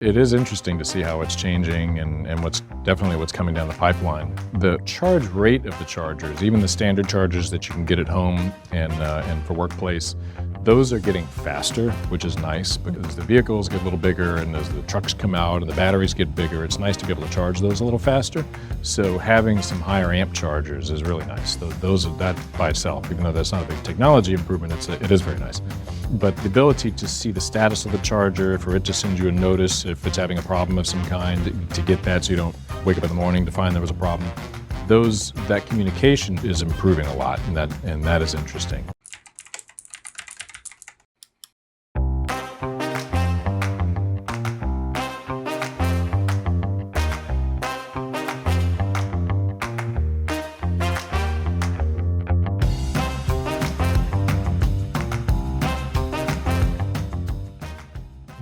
It is interesting to see how it's changing and what's coming down the pipeline. The charge rate of the chargers, even the standard chargers that you can get at home and for workplace, those are getting faster, which is nice because the vehicles get a little bigger and as the trucks come out and the batteries get bigger, it's nice to be able to charge those a little faster. So having some higher amp chargers is really nice. That by itself, even though that's not a big technology improvement, it is very nice. But the ability to see the status of the charger, for it to send you a notice if it's having a problem of some kind, to get that so you don't wake up in the morning to find there was a problem, that communication is improving a lot, and that is interesting.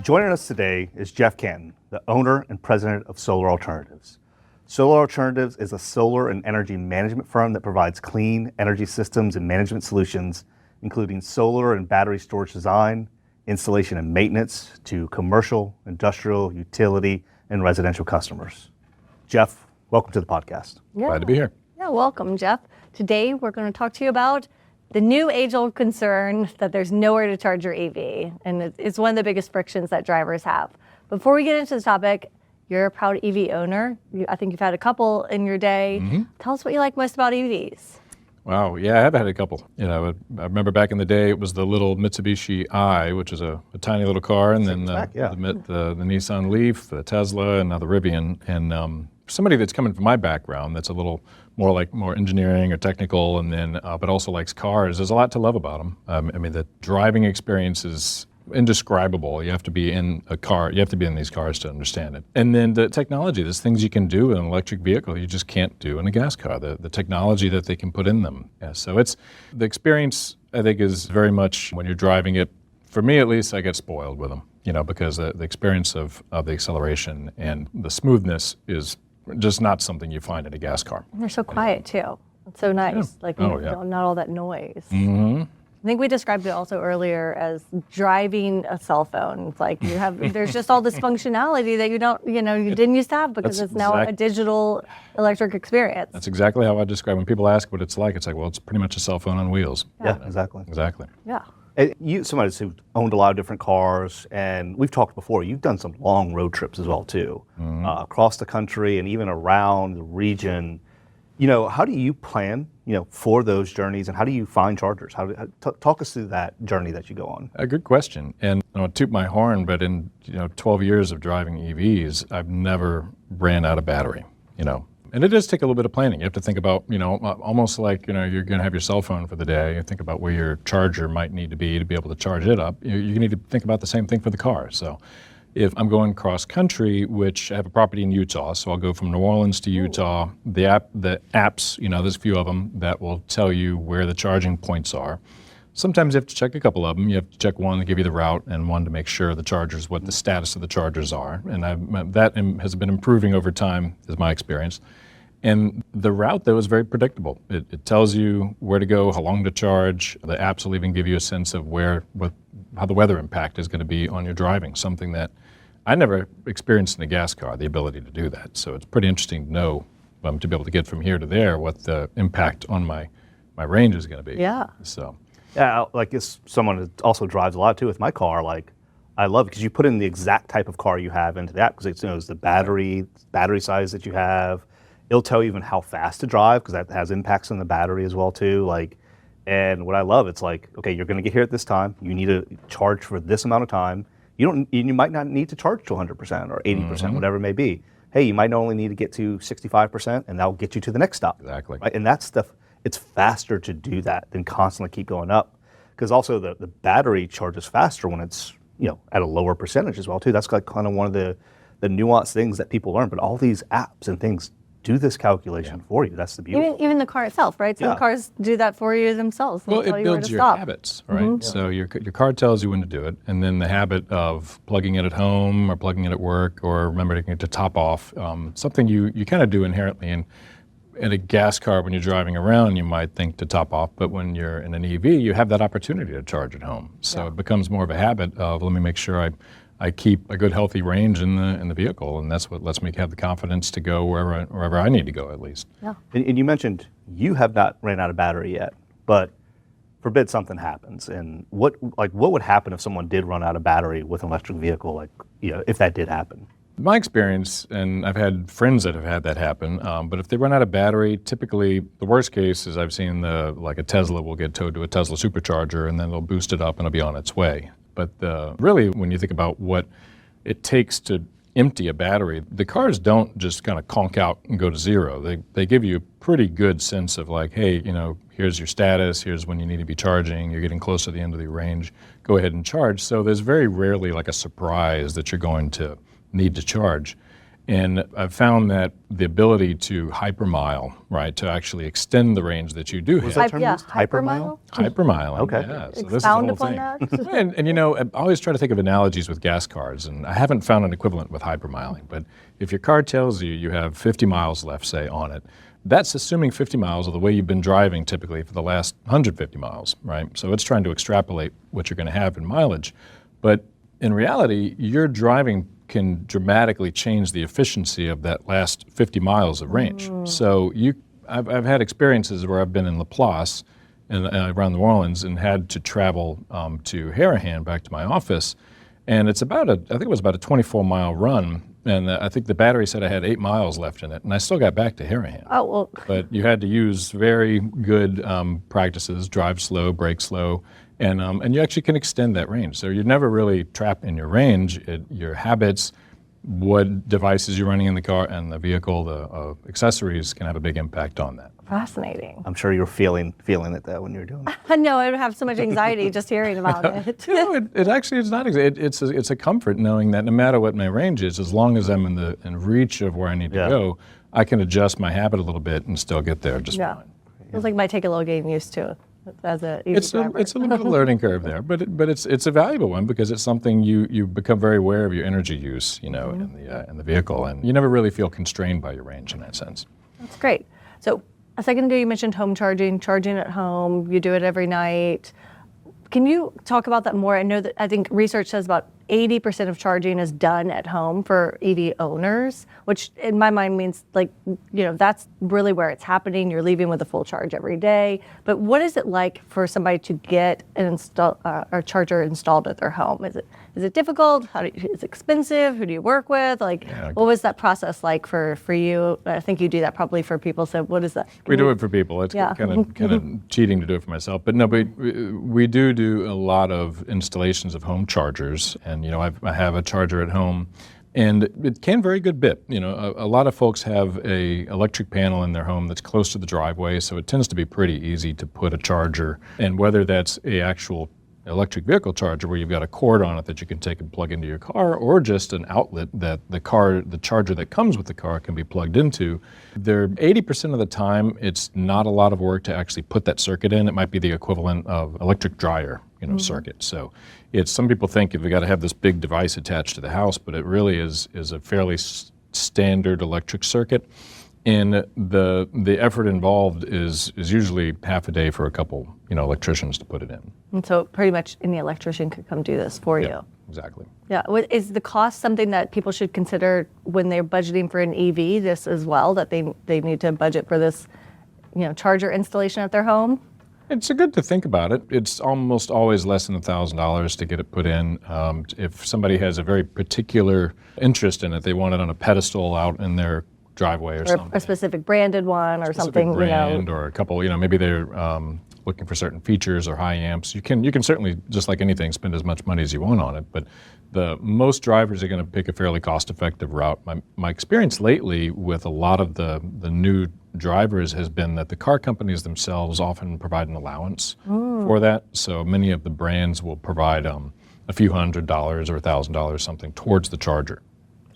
Joining us today is Jeff Cantin, the owner and president of Solar Alternatives. Solar Alternatives is a solar and energy management firm that provides clean energy systems and management solutions, including solar and battery storage design, installation and maintenance to commercial, industrial, utility, and residential customers. Jeff, welcome to the podcast. Yeah. Glad to be here. Yeah, welcome, Jeff. Today, we're going to talk to you about the new age-old concern that there's nowhere to charge your EV, and it's one of the biggest frictions that drivers have. Before we get into the topic, you're a proud EV owner. I think you've had a couple in your day. Mm-hmm. Tell us what you like most about EVs. Wow, yeah, I have had a couple. I remember back in the day, it was the little Mitsubishi i, which is a tiny little car, and then the Nissan Leaf, the Tesla, and now the Rivian. And somebody that's coming from my background, that's a little more engineering or technical, and then but also likes cars. There's a lot to love about them. The driving experience is indescribable. You have to be in a car. You have to be in these cars to understand it. And then the technology. There's things you can do in an electric vehicle you just can't do in a gas car. The technology that they can put in them. Yeah, so it's the experience. I think is very much when you're driving it. For me, at least, I get spoiled with them. Because the experience of the acceleration and the smoothness is just not something you find in a gas car. And they're so quiet too. It's so nice. Yeah. Not all that noise. Mm-hmm. I think we described it also earlier as driving a cell phone. It's like there's just all this functionality that you didn't used to have because it's now a digital electric experience. That's exactly how I describe it. When people ask what it's like, it's like, well, it's pretty much a cell phone on wheels. Yeah, exactly. Exactly. Yeah. You, somebody who's owned a lot of different cars, and we've talked before, you've done some long road trips as well too, across the country and even around the region. How do you plan, for those journeys, and how do you find chargers? Talk us through that journey that you go on. A good question. And I don't toot my horn, but in 12 years of driving EVs, I've never ran out of battery. And it does take a little bit of planning. You have to think about, almost like, you're going to have your cell phone for the day. You think about where your charger might need to be able to charge it up. You need to think about the same thing for the car. So if I'm going cross country, which I have a property in Utah, so I'll go from New Orleans to Utah, the apps, there's a few of them that will tell you where the charging points are. Sometimes you have to check a couple of them. You have to check one to give you the route and one to make sure the chargers, what the status of the chargers are. And that has been improving over time, is my experience. And the route, though, is very predictable. It tells you where to go, how long to charge. The apps will even give you a sense of how the weather impact is going to be on your driving, something that I never experienced in a gas car, the ability to do that. So it's pretty interesting to know, to be able to get from here to there, what the impact on my range is going to be. Yeah. So. Yeah, like as someone who also drives a lot too with my car, I love it because you put in the exact type of car you have into the app because it knows the battery size that you have. It'll tell you even how fast to drive because that has impacts on the battery as well too. And what I love, it's like, okay, you're going to get here at this time. You need to charge for this amount of time. You might not need to charge to 100% or 80%, whatever it may be. Hey, you might only need to get to 65%, and that'll get you to the next stop. Exactly. Right? And that stuff, it's faster to do that than constantly keep going up. Because also the battery charges faster when it's at a lower percentage as well too. That's kind of one of the nuanced things that people learn. But all these apps and things do this calculation for you. That's the beauty. Even the car itself, right? Some cars do that for you themselves. Well, it builds your habits, right? Mm-hmm. So your car tells you when to do it, and then the habit of plugging it at home or plugging it at work or remembering to top off, something you kind of do inherently. And in a gas car, when you're driving around, you might think to top off, but when you're in an EV, you have that opportunity to charge at home. So it becomes more of a habit of, let me make sure I keep a good healthy range in the vehicle, and that's what lets me have the confidence to go wherever I need to go at least. Yeah. And you mentioned you have not ran out of battery yet, but forbid something happens, and what would happen if someone did run out of battery with an electric vehicle, like, you know, if that did happen? My experience, and I've had friends that have had that happen, but if they run out of battery, typically the worst case is I've seen like a Tesla will get towed to a Tesla supercharger and then they'll boost it up and it'll be on its way. But really, when you think about what it takes to empty a battery, the cars don't just kind of conk out and go to zero. They give you a pretty good sense of like, hey, you know, here's your status, here's when you need to be charging, you're getting close to the end of the range, go ahead and charge. So there's very rarely like a surprise that you're going to need to charge. And I've found that the ability to hypermile, right, to actually extend the range that you do have. that term Yeah, used? Hypermile? Hypermiling, Okay. yeah. So this is the Expound whole upon thing. that. And you know, I always try to think of analogies with gas cars, and I haven't found an equivalent with hypermiling. But if your car tells you you have 50 miles left, say, on it, that's assuming 50 miles of the way you've been driving typically for the last 150 miles, right? So it's trying to extrapolate what you're going to have in mileage. But in reality, your driving can dramatically change the efficiency of that last 50 miles of range. So I've had experiences where I've been in Laplace and around New Orleans and had to travel to Harahan back to my office. And it's I think it was about a 24-mile run. And I think the battery said I had 8 miles left in it. And I still got back to Harahan. Oh, well, But you had to use very good practices, drive slow, brake slow, and you actually can extend that range. So you're never really trapped in your range. Your habits, what devices you're running in the car and the vehicle, the accessories can have a big impact on that. fascinating. I'm sure you're feeling it though when you're doing it. I know, I would have so much anxiety just hearing about it. No, it actually is not. It's a comfort knowing that no matter what my range is, as long as I'm in reach of where I need to Yeah. go, I can adjust my habit a little bit and still get there just Yeah. fine. Feels like it might take a little getting used to as a EV It's driver. a little bit of a learning curve there, but it's a valuable one because it's something you become very aware of your energy use, you know, in the vehicle, and you never really feel constrained by your range in that sense. That's great. So a second ago you mentioned home charging at home. You do it every night. Can you talk about that more? I think research says about 80% of charging is done at home for EV owners, which in my mind means that's really where it's happening. You're leaving with a full charge every day. But what is it like for somebody to get a charger installed at their home? Is it difficult? Is it expensive? Who do you work with? What was that process like for you? I think you do that probably for people. So what is that? We do it for people. It's Yeah. kind of cheating to do it for myself, but no. But we do a lot of installations of home chargers, and I have a charger at home, and it can vary a good bit. A lot of folks have a electric panel in their home that's close to the driveway, so it tends to be pretty easy to put a charger. And whether that's a actual electric vehicle charger where you've got a cord on it that you can take and plug into your car, or just an outlet that the charger that comes with the car can be plugged into. 80% of the time, it's not a lot of work to actually put that circuit in. It might be the equivalent of electric dryer, circuit. So some people think you've got to have this big device attached to the house, but it really is a fairly standard electric circuit. And the effort involved is usually half a day for a couple, electricians to put it in. And so pretty much any electrician could come do this for you. Exactly. Yeah. Is the cost something that people should consider when they're budgeting for an EV, this as well, that they need to budget for this, charger installation at their home? It's good to think about it. It's almost always less than $1,000 to get it put in. If somebody has a very particular interest in it, they want it on a pedestal out in their driveway or something. A specific branded one or Specific something, brand or a couple, maybe they're looking for certain features or high amps. You can certainly, just like anything, spend as much money as you want on it, but most drivers are going to pick a fairly cost-effective route. My experience lately with a lot of the new drivers has been that the car companies themselves often provide an allowance for that. So many of the brands will provide a few $100s or $1,000 something towards the charger.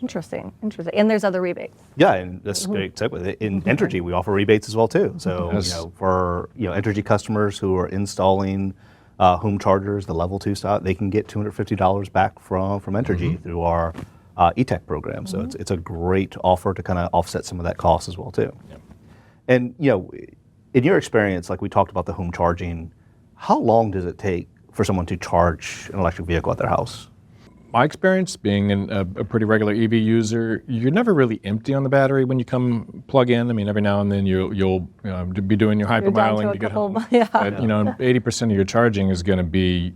Interesting. And there's other rebates. Yeah, and that's a great segue. In Entergy, we offer rebates as well too. So Yes. for Entergy customers who are installing home chargers, the level 2 style, they can get $250 back from Entergy through our E-Tech program. So it's a great offer to kind of offset some of that cost as well too. Yep. And in your experience, like we talked about the home charging, how long does it take for someone to charge an electric vehicle at their house? my experience, being a pretty regular EV user, you're never really empty on the battery when you come plug in. I mean, every now and then you'll be doing your You're down hypermiling to to a get couple, home. yeah. But, 80% of your charging is going to be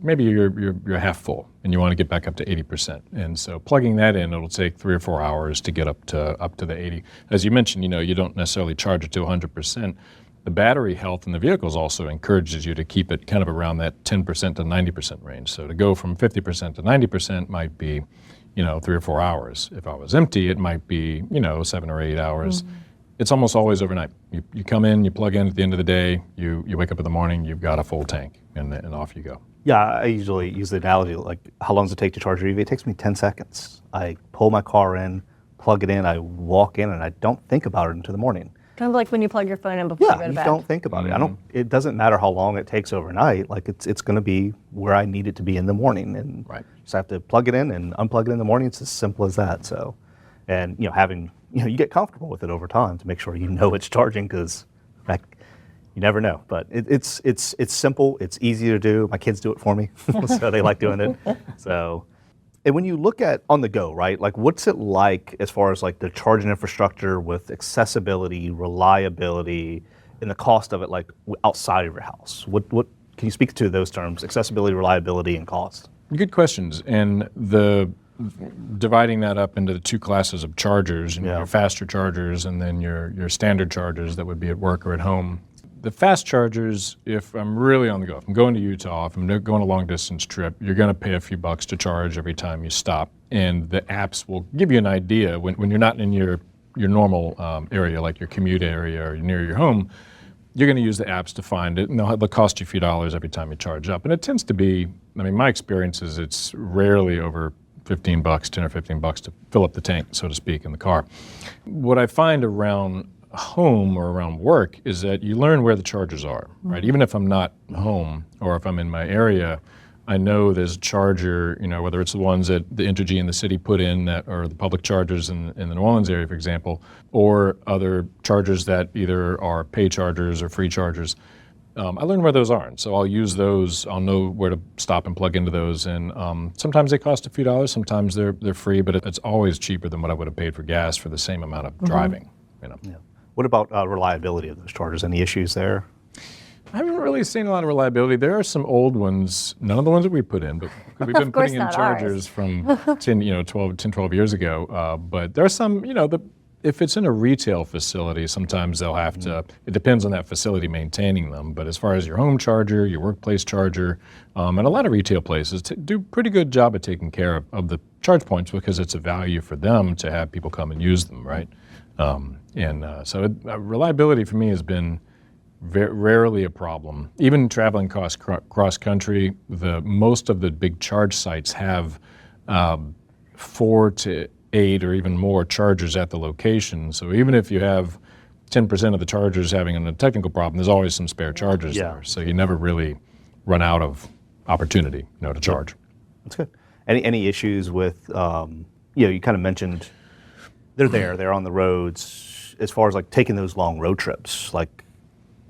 maybe you're half full, and you want to get back up to 80%. And so plugging that in, it'll take 3 or 4 hours to get up to the 80. As you mentioned, you don't necessarily charge it to 100%. The battery health in the vehicles also encourages you to keep it kind of around that 10% to 90% range. So to go from 50% to 90% might be, 3 or 4 hours. If I was empty, it might be, 7 or 8 hours. Mm-hmm. It's almost always overnight. You come in, you plug in at the end of the day, you wake up in the morning, you've got a full tank, and off you go. Yeah, I usually use the analogy, like, how long does it take to charge your EV? It takes me 10 seconds. I pull my car in, plug it in, I walk in, and I don't think about it until the morning. Kind of like when you plug your phone in before you go to You bed. don't think about it. It doesn't matter how long it takes overnight. Like it's going to be where I need it to be in the morning, and just have to plug it in and unplug it in the morning. It's as simple as that. So, and having you get comfortable with it over time to make sure it's charging, because you never know. But it's simple. It's easy to do. My kids do it for me, so they like doing it. So. And when you look at on the go, right, like what's it like as far as like the charging infrastructure with accessibility, reliability, and the cost of it, like outside of your house? What can you speak to those terms, accessibility, reliability, and cost? Good questions. And dividing that up into the two classes of chargers, your faster chargers and then your standard chargers that would be at work or at home. The fast chargers, if I'm really on the go, if I'm going to Utah, if I'm going a long distance trip, you're going to pay a few bucks to charge every time you stop. And the apps will give you an idea when you're not in your normal area, like your commute area or near your home, you're going to use the apps to find it, and they'll cost you a few dollars every time you charge up. And it tends to be, my experience is it's rarely over 15 bucks, 10 or 15 bucks to fill up the tank, so to speak, in the car. What I find around home or around work is that you learn where the chargers are, right? Even if I'm not home or if I'm in my area, I know there's a charger, whether it's the ones that the Entergy in the city put in or the public chargers in the New Orleans area, for example, or other chargers that either are pay chargers or free chargers. I learn where those are, and so I'll use those. I'll know where to stop and plug into those, and sometimes they cost a few dollars, sometimes they're free, but it's always cheaper than what I would have paid for gas for the same amount of driving. Yeah. What about reliability of those chargers? Any issues there? I haven't really seen a lot of reliability. There are some old ones, none of the ones that we put in, but we've been putting in chargers from 12 years ago. But there are some, if it's in a retail facility, sometimes they'll have to, it depends on that facility maintaining them. But as far as your home charger, your workplace charger, and a lot of retail places do a pretty good job of taking care of the charge points, because it's a value for them to have people come and use them, right? So reliability for me has been rarely a problem. Even traveling cross country, most of the big charge sites have 4 to 8 or even more chargers at the location. So even if you have 10% of the chargers having a technical problem, there's always some spare chargers there. So you never really run out of opportunity, to charge. That's good. Any issues with, you kind of mentioned they're on the roads, as far as like taking those long road trips, like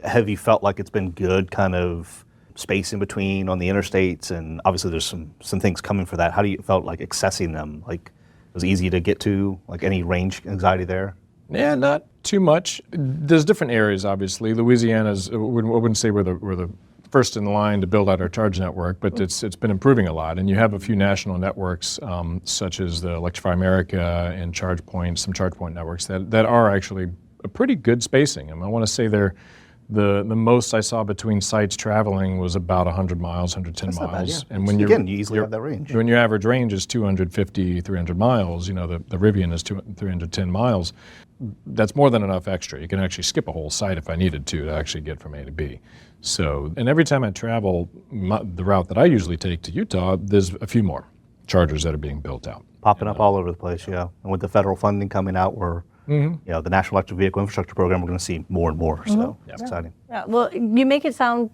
have you felt like it's been good kind of space in between on the interstates? And obviously there's some things coming for that. How do you felt like accessing them? Like it was easy to get to, like any range anxiety there? Yeah, not too much. There's different areas, obviously. Louisiana's, I wouldn't say we're the first in line to build out our charge network, but it's been improving a lot. And you have a few national networks, such as the Electrify America and ChargePoint, some ChargePoint networks that are actually a pretty good spacing. I want to say they're the most I saw between sites traveling was about 100 miles, 110 That's miles. not bad, yeah. And when you easily have that range. When your average range is 250, 300 miles, the Rivian is 310 miles. That's more than enough extra. You can actually skip a whole site if I needed to actually get from A to B. So, and every time I travel, the route that I usually take to Utah, there's a few more chargers that are being built out. Popping up all over the place, yeah. And with the federal funding coming out, the National Electric Vehicle Infrastructure Program, we're going to see more and more. So it's exciting. Yeah. Well, you make it sound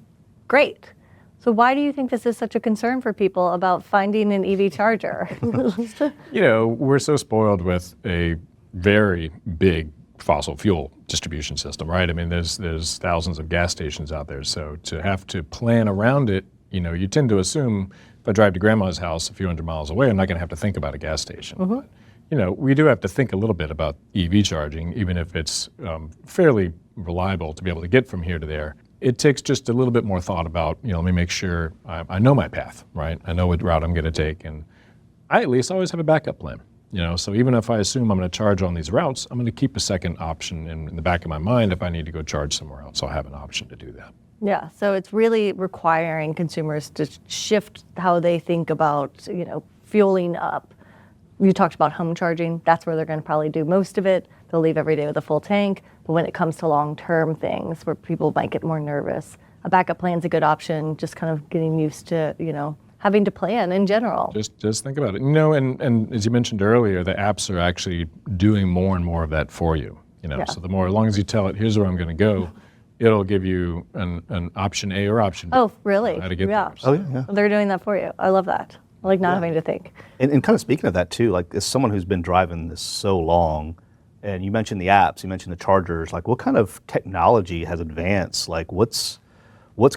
great. So why do you think this is such a concern for people about finding an EV charger? We're so spoiled with a very big fossil fuel distribution system, right? I mean, there's thousands of gas stations out there. So to have to plan around it, you tend to assume if I drive to grandma's house a few hundred miles away, I'm not going to have to think about a gas station. But, you know, we do have to think a little bit about EV charging, even if it's fairly reliable to be able to get from here to there. It takes just a little bit more thought about, you know, let me make sure I know my path, right? I know what route I'm going to take, and I at least always have a backup plan. You know, so even if I assume I'm going to charge on these routes, I'm going to keep a second option in the back of my mind. If I need to go charge somewhere else, I'll have an option to do that. Yeah, so it's really requiring consumers to shift how they think about, you know, fueling up. You talked about home charging. That's where they're going to probably do most of it. They'll leave every day with a full tank. But when it comes to long-term things where people might get more nervous, a backup plan's a good option, just kind of getting used to, you know, having to plan in general. Just think about it. You know, and as you mentioned earlier, the apps are actually doing more and more of that for you. You know, so the more, as long as you tell it, here's where I'm going to go, it'll give you an option A or option B. Oh, really? How to get Yeah. there. So, yeah. They're doing that for you. I love that. I like not having to think. And kind of speaking of that too, like as someone who's been driving this so long, and you mentioned the apps, you mentioned the chargers, like what kind of technology has advanced? Like what's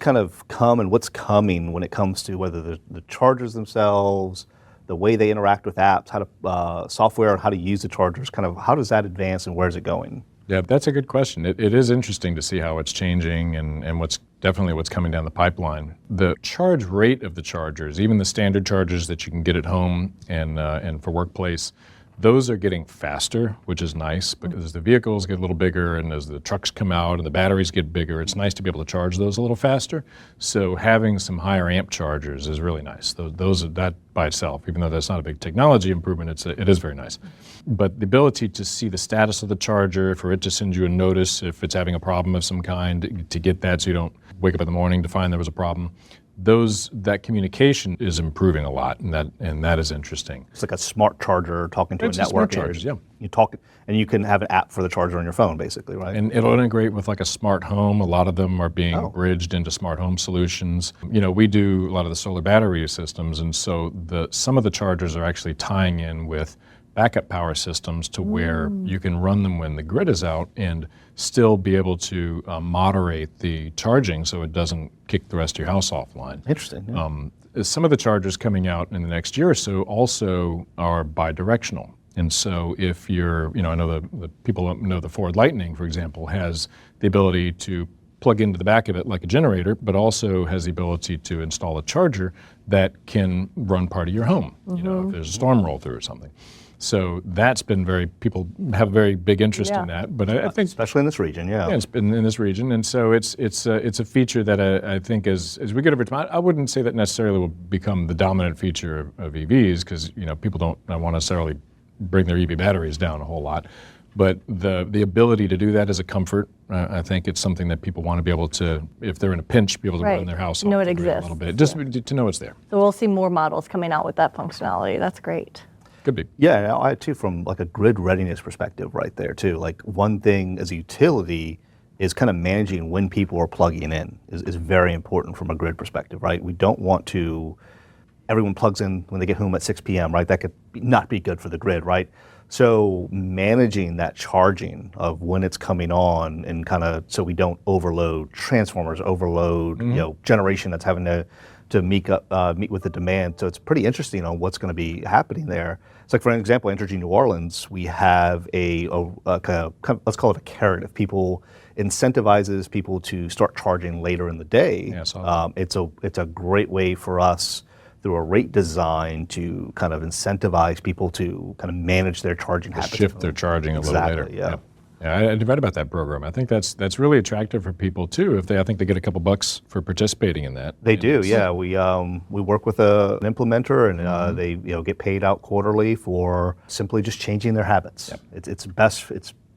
kind of come and what's coming when it comes to whether the chargers themselves, the way they interact with apps, how to software, and how to use the chargers, kind of how does that advance and where's it going? yeah, that's a good question. It is interesting to see how it's changing and what's coming down the pipeline. The charge rate of the chargers, even the standard chargers that you can get at home and for workplace, those are getting faster, which is nice because as the vehicles get a little bigger and as the trucks come out and the batteries get bigger, it's nice to be able to charge those a little faster. So having some higher amp chargers is really nice. That by itself, even though that's not a big technology improvement, it is very nice. But the ability to see the status of the charger, for it to send you a notice if it's having a problem of some kind, to get that so you don't wake up in the morning to find there was a problem. That communication is improving a lot, and that is interesting. It's like a smart charger talking to It's a a network. smart charger, yeah. You talk, and you can have an app for the charger on your phone, basically, right? And it'll integrate with like a smart home. A lot of them are being bridged into smart home solutions. You know, we do a lot of the solar battery systems, and so some of the chargers are actually tying in with backup power systems to where you can run them when the grid is out and still be able to moderate the charging so it doesn't kick the rest of your house offline. Interesting. Yeah. Some of the chargers coming out in the next year or so also are bi-directional. And so if you're, you know, I know the people know the Ford Lightning, for example, has the ability to plug into the back of it like a generator, but also has the ability to install a charger that can run part of your home, you know, if there's a storm roll through or something. So that's been people have a very big interest in that. But I think, especially in this region, yeah. Yeah, it's been in this region, and so it's a feature that I think as we get over time, I wouldn't say that necessarily will become the dominant feature of EVs because you know people don't want to necessarily bring their EV batteries down a whole lot. But the ability to do that is a comfort. I think it's something that people want to be able to, if they're in a pinch, be able to run their house know off it the grid a exists. little bit, just to know it's there. So we'll see more models coming out with that functionality. That's great. Could be. Yeah, I too, from like a grid readiness perspective right there too. Like one thing as a utility is kind of managing when people are plugging in is very important from a grid perspective, right? We don't want to, everyone plugs in when they get home at 6 p.m., right? That could not be good for the grid, right? So managing that charging of when it's coming on and kind of so we don't overload transformers, overload, you know, generation that's having to meet with the demand. So it's pretty interesting on what's going to be happening there. It's like, for an example, Entergy New Orleans, we have a kind of, let's call it a carrot. If people incentivizes people to start charging later in the day, Yeah, I saw that. it's a great way for us through a rate design to kind of incentivize people to kind of manage their charging habits. Shift their charging a little later. Exactly, yeah. Yeah, I read about that program. I think that's really attractive for people too. I think they get a couple bucks for participating in that. They do, yeah. We work with an implementer, and they get paid out quarterly for simply just changing their habits. Yep.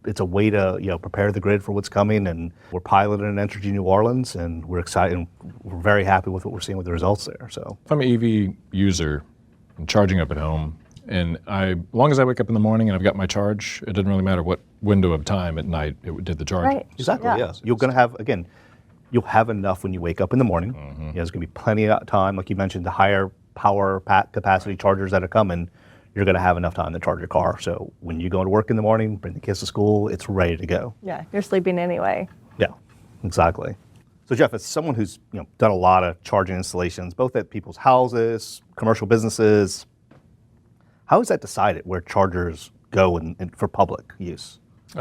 It's a way to prepare the grid for what's coming, and we're piloting an Entergy New Orleans, and we're excited. And we're very happy with what we're seeing with the results there. So if I'm an EV user and charging up at home, and as long as I wake up in the morning and I've got my charge, it doesn't really matter what window of time at night it did the charge. Right. exactly, Yeah. yes. You'll have enough when you wake up in the morning. There's going to be plenty of time, like you mentioned, the higher power capacity chargers that are coming. You're going to have enough time to charge your car. So when you go to work in the morning, bring the kids to school, it's ready to go. Yeah, you're sleeping anyway. Yeah, exactly. So Jeff, as someone who's done a lot of charging installations, both at people's houses, commercial businesses, how is that decided where chargers go for public use?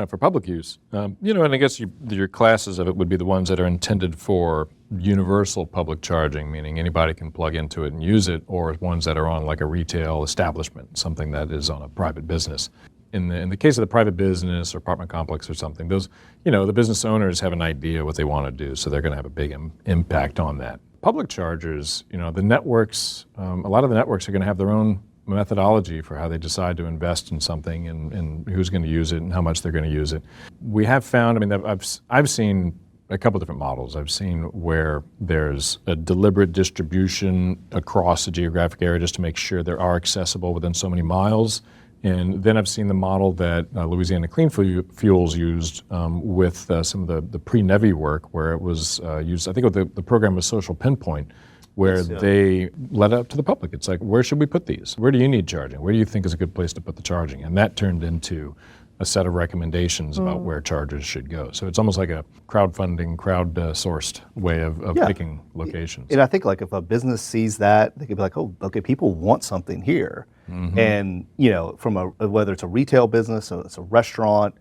For public use, and I guess your classes of it would be the ones that are intended for universal public charging, meaning anybody can plug into it and use it, or ones that are on like a retail establishment, something that is on a private business. In the case of the private business or apartment complex or something, those, the business owners have an idea what they want to do, so they're going to have a big impact on that. Public chargers, the networks, a lot of the networks are going to have their own methodology for how they decide to invest in something and who's going to use it and how much they're going to use it. We have found, I've seen a couple different models. I've seen where there's a deliberate distribution across the geographic area just to make sure they are accessible within so many miles. And then I've seen the model that Louisiana Clean Fuels used with some of the pre-NEVI work, where it was used, I think the program was Social Pinpoint, where they let it up to the public. It's like, where should we put these? Where do you need charging? Where do you think is a good place to put the charging? And that turned into a set of recommendations about where chargers should go. So it's almost like a crowdfunding, crowd-sourced way of picking locations. And I think like if a business sees that, they could be like, oh, okay, people want something here. And from whether it's a retail business or it's a restaurant,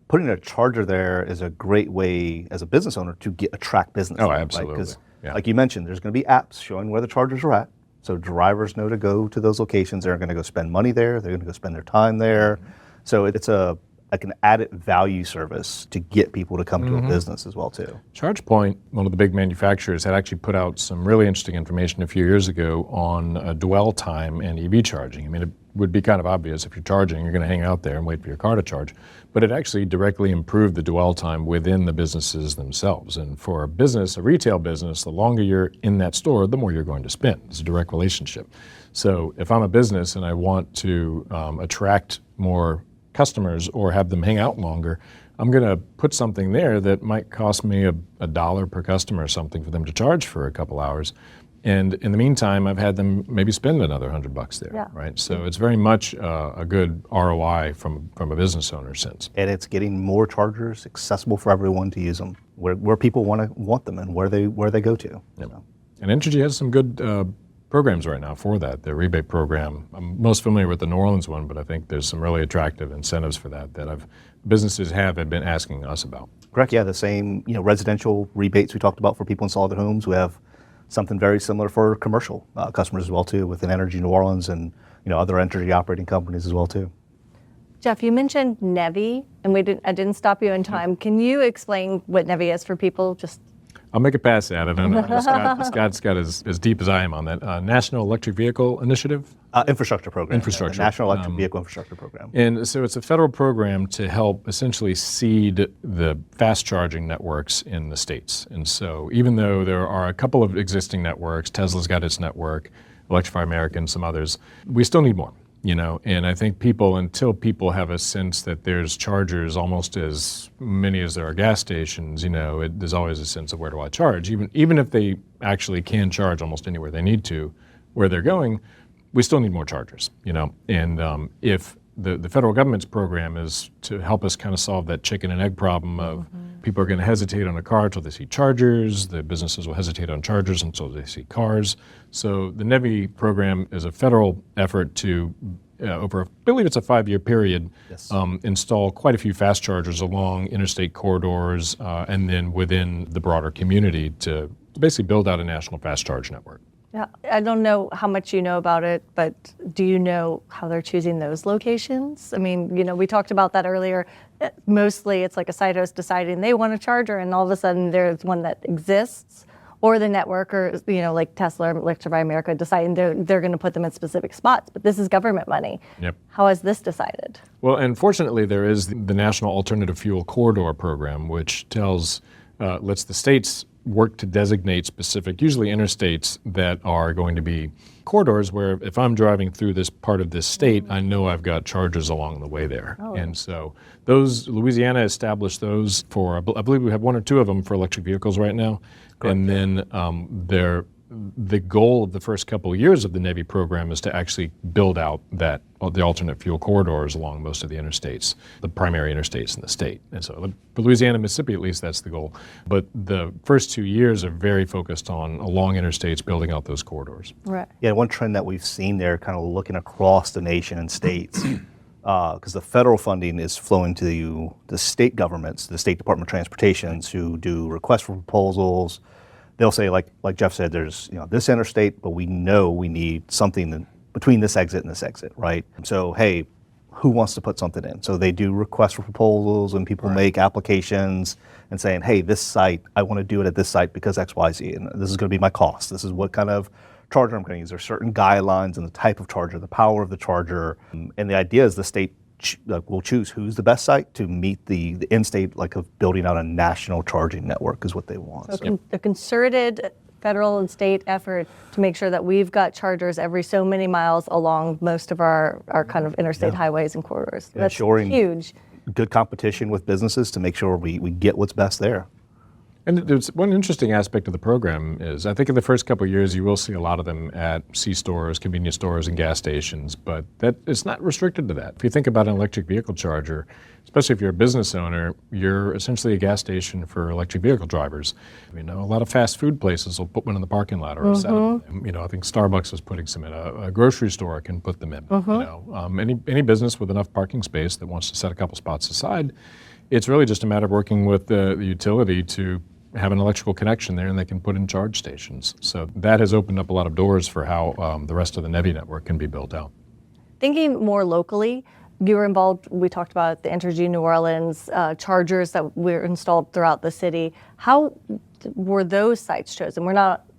putting a charger there is a great way as a business owner to attract business. Oh, absolutely. Because like you mentioned, there's going to be apps showing where the chargers are at. So drivers know to go to those locations. They're going to go spend money there. They're going to go spend their time there. So it's like an added value service to get people to come to a business as well too. ChargePoint, one of the big manufacturers, had actually put out some really interesting information a few years ago on dwell time and EV charging. It would be kind of obvious if you're charging, you're going to hang out there and wait for your car to charge. But it actually directly improved the dwell time within the businesses themselves. And for a retail business, the longer you're in that store, the more you're going to spend. It's a direct relationship. So if I'm a business and I want to attract more customers or have them hang out longer, I'm going to put something there that might cost me a dollar per customer or something for them to charge for a couple hours. And in the meantime, I've had them maybe spend another $100 there, right? So it's very much a good ROI from a business owner sense. And it's getting more chargers accessible for everyone to use them, where people want them and where they go to. Yep. So. And Entergy has some good programs right now for that. The rebate program, I'm most familiar with the New Orleans one, but I think there's some really attractive incentives for that businesses have been asking us about. Correct, yeah, the same residential rebates we talked about for people installing their homes. We have something very similar for commercial customers as well too, within Energy New Orleans and other energy operating companies as well too. Jeff, you mentioned NEVI, and I didn't stop you in time. Can you explain what NEVI is for people? I'll make a pass at it. Scott's got as deep as I am on that. National Electric Vehicle Initiative? Infrastructure program. Infrastructure. The National Electric Vehicle Infrastructure Program. And so it's a federal program to help essentially seed the fast charging networks in the states. And so even though there are a couple of existing networks, Tesla's got its network, Electrify America and some others, we still need more. And I think until people have a sense that there's chargers almost as many as there are gas stations, there's always a sense of where do I charge. Even if they actually can charge almost anywhere they need to, where they're going, we still need more chargers, And if the federal government's program is to help us kind of solve that chicken and egg problem of people are going to hesitate on a car until they see chargers, the businesses will hesitate on chargers until they see cars. So the NEVI program is a federal effort to, I believe it's a 5-year period, install quite a few fast chargers along interstate corridors and then within the broader community to basically build out a national fast charge network. Yeah, I don't know how much you know about it, but do you know how they're choosing those locations? We talked about that earlier. Mostly it's like a site host deciding they want a charger and all of a sudden there's one that exists, or the network, or like Tesla or Electrify America deciding they're going to put them in specific spots. But this is government money. Yep. How is this decided? Well, and fortunately there is the National Alternative Fuel Corridor Program, which lets the states work to designate specific, usually interstates, that are going to be corridors where if I'm driving through this part of this state, I know I've got chargers along the way there. Oh. And so Louisiana established those I believe we have 1 or 2 of them for electric vehicles right now. Correct. And then the goal of the first couple of years of the NEVI program is to actually build out the alternate fuel corridors along most of the interstates, the primary interstates in the state. And so for Louisiana, Mississippi, at least that's the goal. But the first 2 years are very focused on along interstates, building out those corridors. Right. Yeah, one trend that we've seen there, kind of looking across the nation and states, because the federal funding is flowing to the state governments, the State Department of Transportations, who do requests for proposals. They'll say, like Jeff said, there's this interstate, but we know we need something between this exit and this exit, right? So, hey, who wants to put something in? So they do requests for proposals, and people make applications and saying, hey, this site, I want to do it at this site because X, Y, Z, and this is going to be my cost. This is what kind of charger I'm going to use. There's certain guidelines and the type of charger, the power of the charger, and the idea is the state will choose who's the best site to meet the end state, of building out a national charging network is what they want. So a concerted federal and state effort to make sure that we've got chargers every so many miles along most of our kind of interstate highways and corridors. That's huge. Good competition with businesses to make sure we get what's best there. And there's one interesting aspect of the program is I think in the first couple of years you will see a lot of them at C-stores, convenience stores, and gas stations, but that it's not restricted to that. If you think about an electric vehicle charger, especially if you're a business owner, you're essentially a gas station for electric vehicle drivers. A lot of fast food places will put one in the parking lot or a set of them. I think Starbucks is putting some in. A grocery store can put them in. Any business with enough parking space that wants to set a couple spots aside, it's really just a matter of working with the utility to have an electrical connection there, and they can put in charge stations. So that has opened up a lot of doors for how the rest of the NEVI network can be built out. Thinking more locally, you were involved, we talked about the Entergy New Orleans chargers that were installed throughout the city. How were those sites chosen?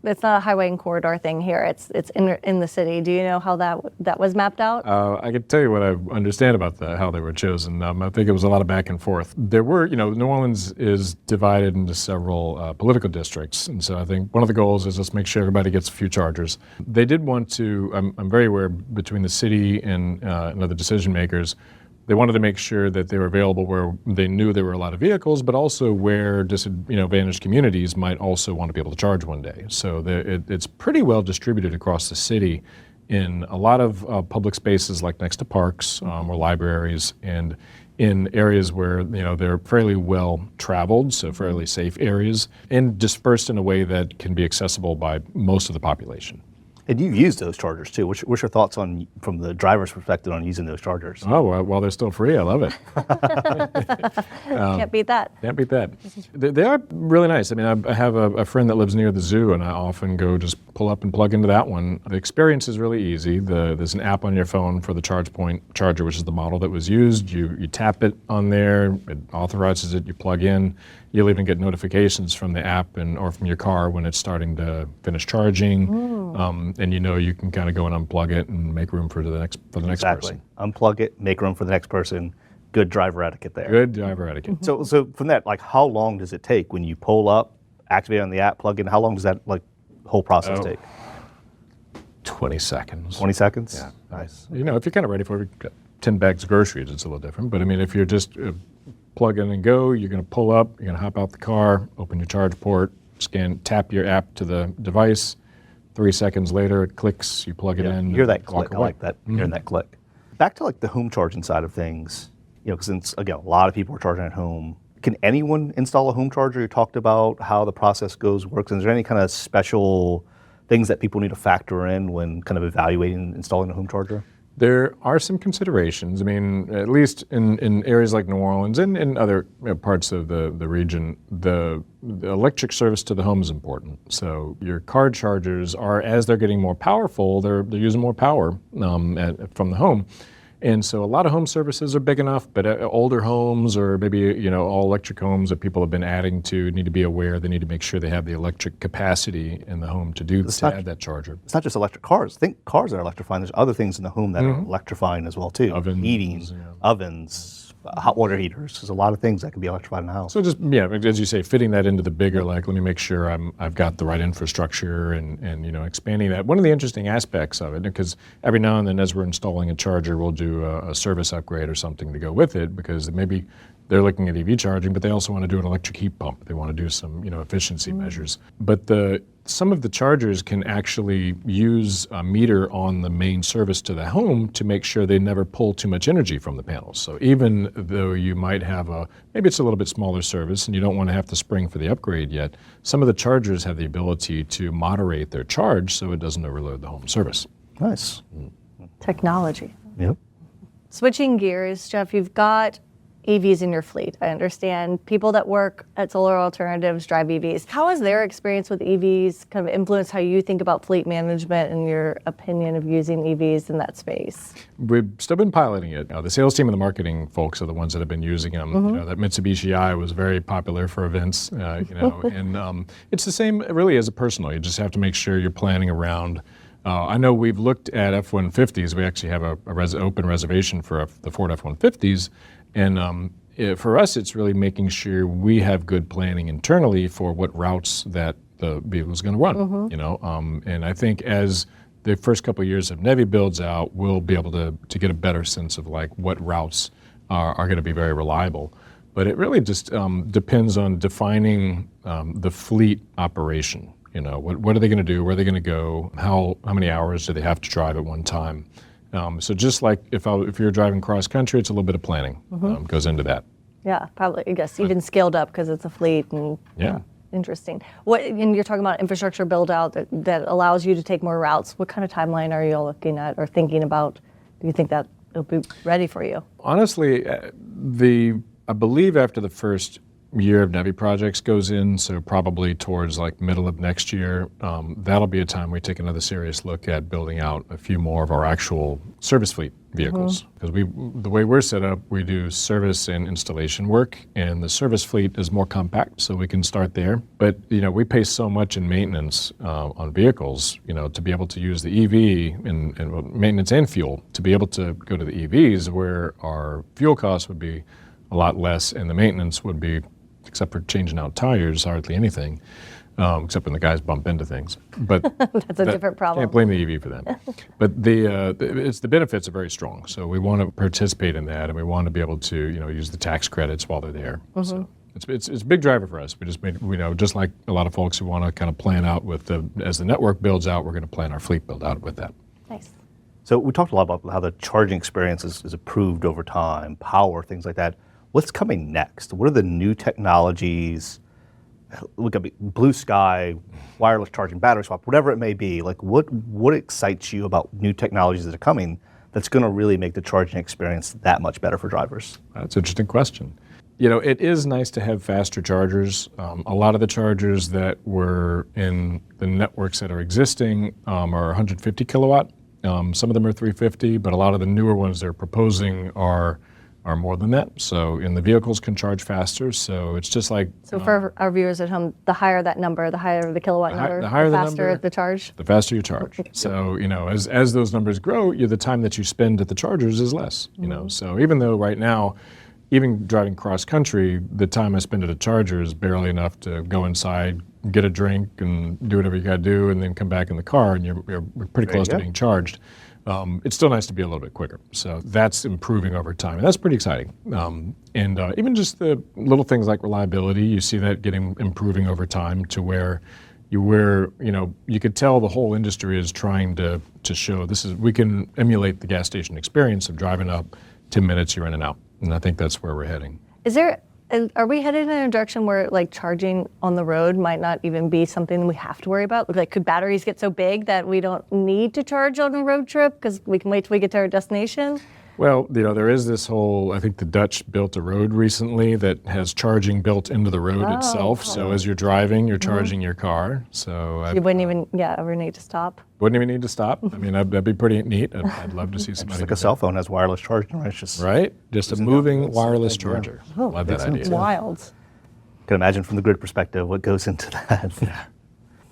It's not a highway and corridor thing here. It's in the city. Do you know how that was mapped out? I can tell you what I understand about how they were chosen. I think it was a lot of back and forth. There were, New Orleans is divided into several political districts, and so I think one of the goals is just make sure everybody gets a few chargers. They did want to. I'm very aware between the city and other decision makers. They wanted to make sure that they were available where they knew there were a lot of vehicles, but also where disadvantaged communities might also want to be able to charge one day. So it's pretty well distributed across the city in a lot of public spaces like next to parks or libraries, and in areas where they're fairly well traveled, so fairly safe areas, and dispersed in a way that can be accessible by most of the population. And you've used those chargers too. What's your thoughts from the driver's perspective on using those chargers? Oh, well, while they're still free, I love it. Can't beat that. Can't beat that. They are really nice. I have a friend that lives near the zoo, and I often go just pull up and plug into that one. The experience is really easy. There's an app on your phone for the ChargePoint charger, which is the model that was used. You tap it on there, it authorizes it, you plug in. You'll even get notifications from the app or from your car when it's starting to finish charging. And you can kind of go and unplug it and make room for the next person. Unplug it, make room for the next person. Good driver etiquette there. Good driver etiquette. So from that, how long does it take when you pull up, activate on the app, plug in? How long does that whole process take? 20 seconds. 20 seconds? Yeah. Nice. If you're kind of ready for it, 10 bags of groceries, it's a little different. But if you're just plug in and go, you're going to pull up, you're going to hop out the car, open your charge port, tap your app to the device. 3 seconds later, it clicks, you plug it in. You hear that click. I like that. Hearing that click. Back to the home charging side of things, since again, a lot of people are charging at home. Can anyone install a home charger? You talked about how the process works. And is there any kind of special things that people need to factor in when kind of evaluating installing a home charger? There are some considerations. At least in areas like New Orleans and in other parts of the region, the electric service to the home is important. So your car chargers are, as they're getting more powerful, they're using more power from the home. And so a lot of home services are big enough, but older homes or maybe all electric homes that people have been adding to need to be aware. They need to make sure they have the electric capacity in the home to add that charger. It's not just electric cars. Think cars are electrifying. There's other things in the home that are electrifying as well too. Ovens, ovens, hot water heaters. There's a lot of things that can be electrified in the house. So just as you say, fitting that into the bigger let me make sure I've got the right infrastructure and expanding that. One of the interesting aspects of it, because every now and then as we're installing a charger, we'll do a service upgrade or something to go with it, because maybe they're looking at EV charging, but they also want to do an electric heat pump. They want to do some, efficiency measures. But some of the chargers can actually use a meter on the main service to the home to make sure they never pull too much energy from the panels. So even though you might have maybe it's a little bit smaller service and you don't want to have to spring for the upgrade yet, some of the chargers have the ability to moderate their charge so it doesn't overload the home service. Nice. Technology. Yep. Switching gears, Jeff, you've got EVs in your fleet. I understand people that work at solar alternatives drive EVs. How has their experience with EVs kind of influenced how you think about fleet management and your opinion of using EVs in that space? We've still been piloting it. The sales team and the marketing folks are the ones that have been using them. That Mitsubishi i was very popular for events, and it's the same really as a personal. You just have to make sure you're planning around. I know we've looked at F-150s. We actually have a open reservation for the Ford F-150s. And for us, it's really making sure we have good planning internally for what routes that the vehicle is going to run. And I think as the first couple of years of NEVI builds out, we'll be able to get a better sense of like what routes are going to be very reliable. But it really just depends on defining the fleet operation. What are they going to do? Where are they going to go? How many hours do they have to drive at one time? So just like if you're driving cross country, it's a little bit of planning goes into that. Yeah, probably. I guess even scaled up because it's a fleet. And Yeah. Interesting. And you're talking about infrastructure build out that allows you to take more routes. What kind of timeline are you all looking at or thinking about? Do you think that it'll be ready for you? Honestly, I believe after the first year of NEVI projects goes in, so probably towards like middle of next year, that'll be a time we take another serious look at building out a few more of our actual service fleet vehicles. Because the way we're set up, we do service and installation work, and the service fleet is more compact, so we can start there. But we pay so much in maintenance on vehicles, to be able to use the EV and maintenance and fuel, to be able to go to the EVs where our fuel costs would be a lot less, and the maintenance would be, except for changing out tires, hardly anything, except when the guys bump into things. But That's a different problem. Can't blame the EV for that. But the benefits are very strong, so we want to participate in that, and we want to be able to use the tax credits while they're there. So it's a big driver for us. Just like a lot of folks who want to kind of plan out as the network builds out, we're going to plan our fleet build out with that. Nice. So we talked a lot about how the charging experience is improved over time, power, things like that. What's coming next? What are the new technologies? Look at blue sky, wireless charging, battery swap, whatever it may be. Like what excites you about new technologies that are coming that's going to really make the charging experience that much better for drivers? That's an interesting question. It is nice to have faster chargers. A lot of the chargers that were in the networks that are existing are 150 kilowatt. Some of them are 350, but a lot of the newer ones they're proposing are more than that. So, and the vehicles can charge faster. So it's just like. So for our viewers at home, the higher that number, the higher the kilowatt number, the higher the faster number, the charge. The faster you charge. So, as those numbers grow, the time that you spend at the chargers is less. So even though right now, even driving cross country, the time I spend at a charger is barely enough to go inside, get a drink, and do whatever you got to do, and then come back in the car, and you're pretty close to being charged. It's still nice to be a little bit quicker. So that's improving over time, and that's pretty exciting. And even just the little things like reliability, you see that improving over time to where you could tell the whole industry is trying to show we can emulate the gas station experience of driving up 10 minutes, you're in and out. And I think that's where we're heading. Are we headed in a direction where like charging on the road might not even be something we have to worry about? Like, could batteries get so big that we don't need to charge on a road trip because we can wait till we get to our destination? Well, there is this whole, I think the Dutch built a road recently that has charging built into the road itself. So as you're driving, you're charging your car. So you wouldn't even, ever need to stop? Wouldn't even need to stop. I mean, that'd be pretty neat. I'd love to see somebody. Just like a cell phone has wireless charging, right? Just a moving wireless charger. Love that idea. Wild. Can imagine from the grid perspective what goes into that.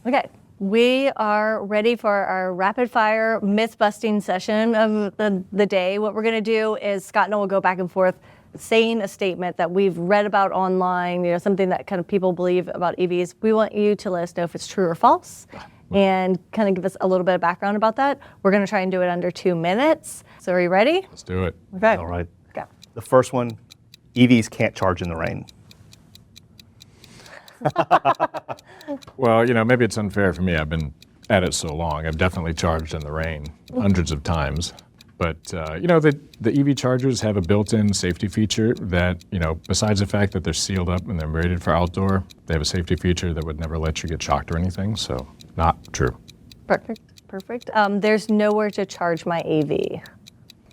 Okay. We are ready for our rapid fire myth busting session of the day. What we're going to do is Scott and I will go back and forth saying a statement that we've read about online, something that kind of people believe about EVs. We want you to let us know if it's true or false and kind of give us a little bit of background about that. We're going to try and do it under 2 minutes. So are you ready? Let's do it. Okay. All right. Go. The first one, EVs can't charge in the rain. Well, maybe it's unfair for me. I've been at it so long. I've definitely charged in the rain hundreds of times. But, the EV chargers have a built-in safety feature that, besides the fact that they're sealed up and they're rated for outdoor, they have a safety feature that would never let you get shocked or anything. So not true. Perfect. There's nowhere to charge my EV.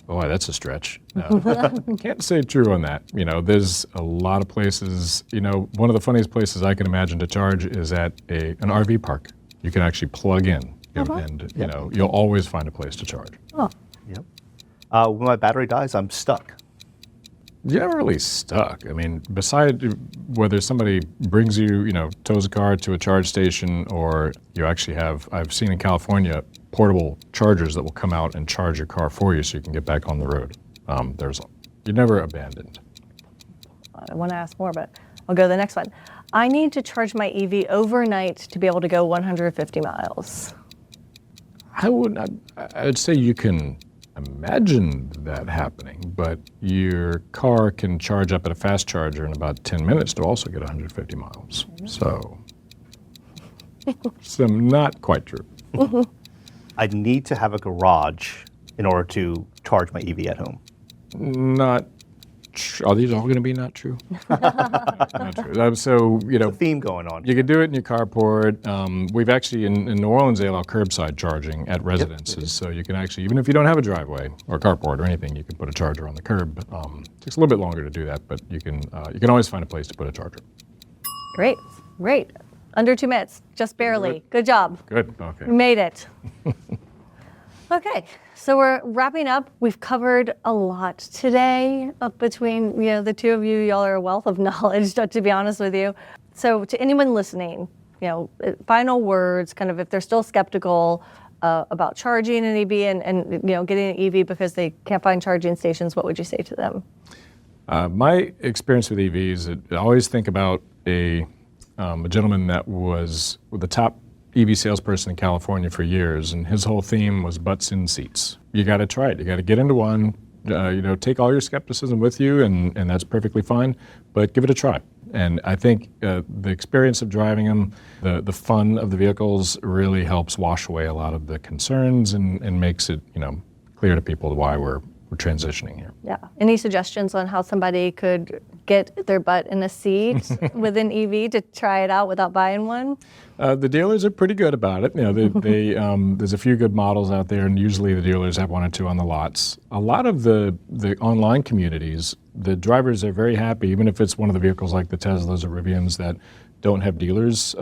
Boy, that's a stretch. Can't say true on that. There's a lot of places. One of the funniest places I can imagine to charge is at an RV park. You can actually plug in, and you'll always find a place to charge. Oh. Yep. When my battery dies, I'm stuck. You're never really stuck. I mean, beside whether somebody brings you, tows a car to a charge station, or you actually have, I've seen in California, portable chargers that will come out and charge your car for you so you can get back on the road. You're never abandoned. I want to ask more, but I'll go to the next one. I need to charge my EV overnight to be able to go 150 miles. I'd say you can imagine that happening, but your car can charge up at a fast charger in about 10 minutes to also get 150 miles. So, not quite true. I need to have a garage in order to charge my EV at home. Are these all going to be not true? Not true. So, A theme going on. you could do it in your carport. We've actually, in New Orleans, they allow curbside charging at residences. So you can actually, even if you don't have a driveway or carport or anything, you can put a charger on the curb. It takes a little bit longer to do that, but you can always find a place to put a charger. Great. Under 2 minutes, just barely. Good job. Good, okay. We made it. Okay, so we're wrapping up. We've covered a lot today between the two of you. Y'all are a wealth of knowledge, to be honest with you. So to anyone listening, final words, kind of if they're still skeptical about charging an EV and getting an EV because they can't find charging stations, what would you say to them? My experience with EVs, I always think about a gentleman that was the top EV salesperson in California for years, and his whole theme was butts in seats. You got to try it. You got to get into one. Take all your skepticism with you, and that's perfectly fine. But give it a try. And I think the experience of driving them, the fun of the vehicles, really helps wash away a lot of the concerns and makes it clear to people why we're transitioning here. Yeah. Any suggestions on how somebody could get their butt in a seat with an EV to try it out without buying one? The dealers are pretty good about it. There's a few good models out there, and usually the dealers have one or two on the lots. A lot of the online communities, the drivers are very happy, even if it's one of the vehicles like the Teslas or Rivians that don't have dealers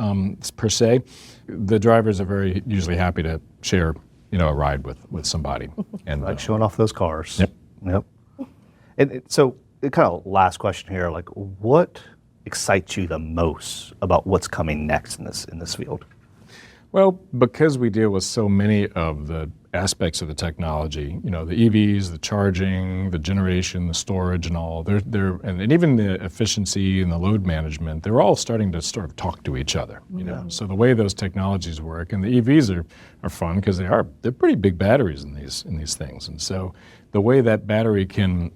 per se. The drivers are very usually happy to share a ride with somebody. And Like showing off those cars. Yep. And so, kind of last question here, like what excites you the most about what's coming next in this field? Well, because we deal with so many of the aspects of the technology, the EVs, the charging, the generation, the storage, and all, and even the efficiency and the load management, they're all starting to sort of talk to each other. So the way those technologies work, and the EVs are fun because they're pretty big batteries in these things, and so the way that battery can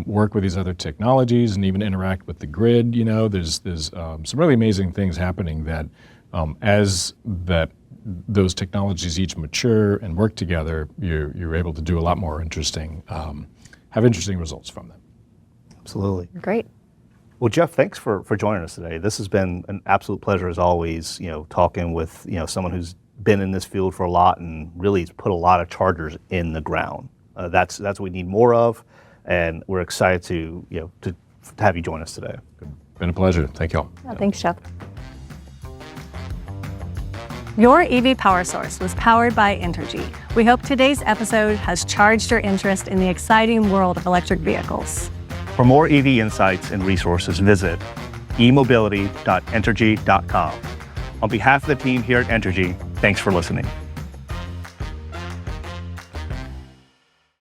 work with these other technologies and even interact with the grid, there's some really amazing things happening that as those technologies each mature and work together, you're able to do a lot more have interesting results from them. Absolutely. Great. Well, Jeff, thanks for joining us today. This has been an absolute pleasure as always, talking with, someone who's been in this field for a lot and really has put a lot of chargers in the ground. That's what we need more of, and we're excited to have you join us today. Been a pleasure. Thank you all. Yeah, thanks, Jeff. Your EV Power Source was powered by Entergy. We hope today's episode has charged your interest in the exciting world of electric vehicles. For more EV insights and resources, visit emobility.entergy.com. On behalf of the team here at Entergy, thanks for listening.